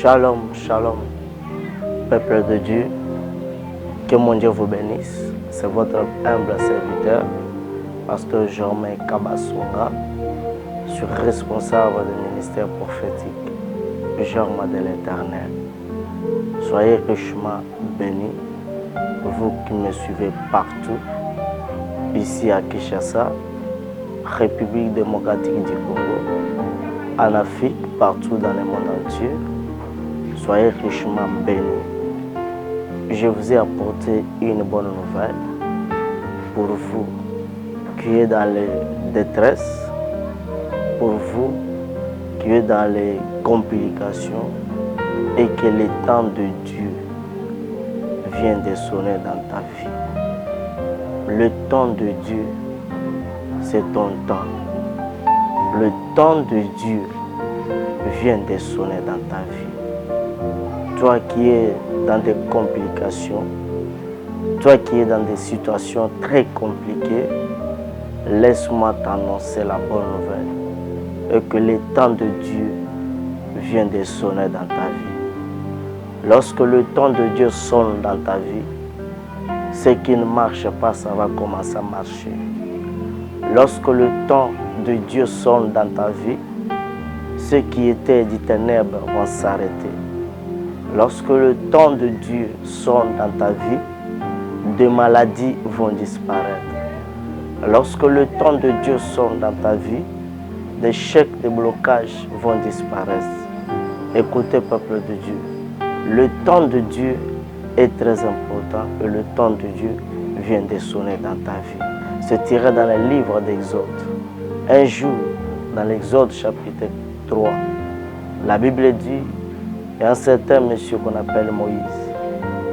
Shalom, shalom, peuple de Dieu, que mon Dieu vous bénisse. C'est votre humble serviteur, pasteur Germain Kabasonga, je suis responsable du ministère prophétique, Germain de l'Éternel. Soyez richement bénis, vous qui me suivez partout, ici à Kinshasa, République démocratique du Congo, en Afrique, partout dans le monde entier. Soyez richement bénis. Je vous ai apporté une bonne nouvelle pour vous qui êtes dans les détresses, pour vous qui êtes dans les complications et que le temps de Dieu vient de sonner dans ta vie. Le temps de Dieu, c'est ton temps. Le temps de Dieu vient de sonner dans ta vie. Toi qui es dans des complications, toi qui es dans des situations très compliquées, laisse-moi t'annoncer la bonne nouvelle et que le temps de Dieu vient de sonner dans ta vie. Lorsque le temps de Dieu sonne dans ta vie, ce qui ne marche pas, ça va commencer à marcher. Lorsque le temps de Dieu sonne dans ta vie, ceux qui étaient des ténèbres vont s'arrêter. Lorsque le temps de Dieu sonne dans ta vie, des maladies vont disparaître. Lorsque le temps de Dieu sonne dans ta vie, des chèques de blocage vont disparaître. Écoutez, peuple de Dieu, le temps de Dieu est très important et le temps de Dieu vient de sonner dans ta vie. C'est tiré dans le livre d'Exode. Un jour, dans l'Exode chapitre 3, la Bible dit, il y a un certain monsieur qu'on appelle Moïse.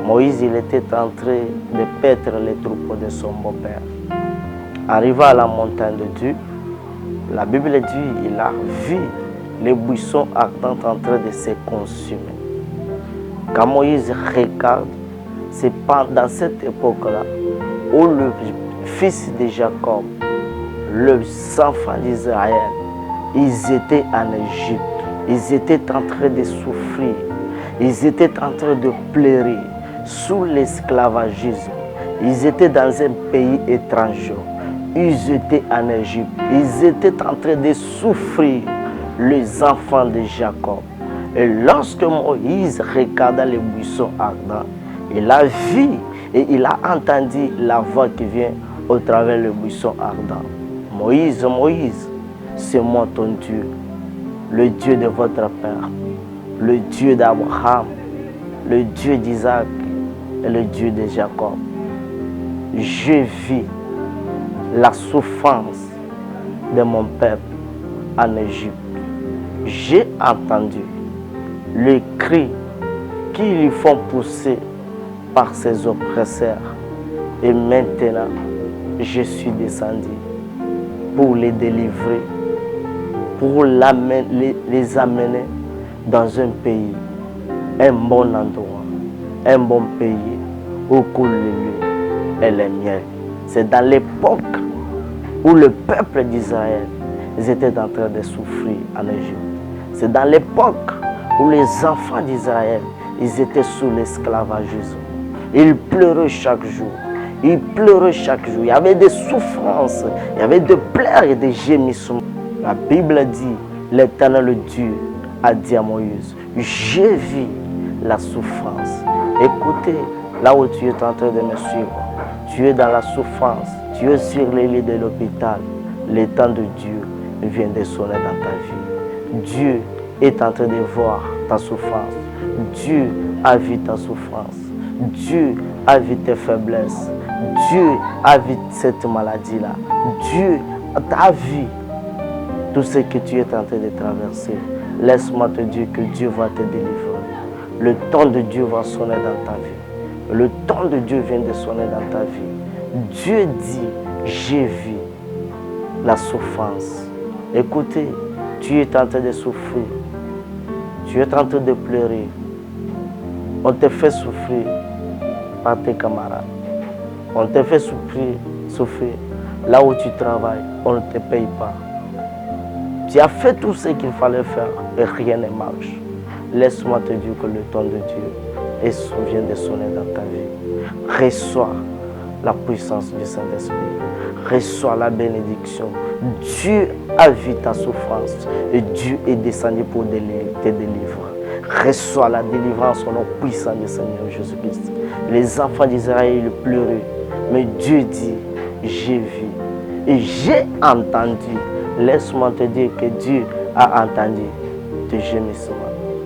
Moïse, il était en train de paître les troupeaux de son beau-père. Arrivé à la montagne de Dieu, la Bible dit, il a vu les buissons ardents en train de se consumer. Quand Moïse regarde, c'est pendant cette époque-là où le fils de Jacob, les enfants d'Israël, ils étaient en Égypte. Ils étaient en train de souffrir. Ils étaient en train de pleurer sous l'esclavagisme. Ils étaient dans un pays étranger. Ils étaient en Égypte. Ils étaient en train de souffrir, les enfants de Jacob. Et lorsque Moïse regarda les buissons ardents, il a vu et il a entendu la voix qui vient au travers des buissons ardents. Moïse, Moïse, c'est moi ton Dieu, le Dieu de votre Père, le Dieu d'Abraham, le Dieu d'Isaac et le Dieu de Jacob. J'ai vu la souffrance de mon peuple en Égypte. J'ai entendu les cris qui lui font pousser par ses oppresseurs. Et maintenant, je suis descendu pour les délivrer, pour les amener dans un pays, un bon endroit, un bon pays où coule le lait et le miel. C'est dans l'époque où le peuple d'Israël était en train de souffrir en Égypte. C'est dans l'époque où les enfants d'Israël étaient sous l'esclavagisme. Ils pleuraient chaque jour. Ils pleuraient chaque jour. Il y avait des souffrances, il y avait des pleurs et des gémissements. La Bible dit, l'Éternel Dieu a dit à Moïse, j'ai vu la souffrance. Écoutez, là où tu es en train de me suivre, tu es dans la souffrance, tu es sur les lits de l'hôpital. Le temps de Dieu vient de sonner dans ta vie. Dieu est en train de voir ta souffrance. Dieu a vu ta souffrance. Dieu a vu tes faiblesses. Dieu a vu cette maladie-là. Dieu t'a vu tout ce que tu es en train de traverser. Laisse-moi te dire que Dieu va te délivrer. Le temps de Dieu va sonner dans ta vie. Le temps de Dieu vient de sonner dans ta vie. Dieu dit, j'ai vu la souffrance. Écoutez, tu es en train de souffrir. Tu es en train de pleurer. On te fait souffrir par tes camarades. On te fait souffrir. Là où tu travailles, on ne te paye pas. Tu as fait tout ce qu'il fallait faire et rien ne marche. Laisse-moi te dire que le temps de Dieu vient de sonner dans ta vie. Reçois la puissance du Saint-Esprit. Reçois la bénédiction. Dieu a vu ta souffrance et Dieu est descendu pour te délivrer. Reçois la délivrance au nom puissant du Seigneur Jésus-Christ. Les enfants d'Israël pleuraient, mais Dieu dit, j'ai vu et j'ai entendu. Laisse-moi te dire que Dieu a entendu tes gémissements.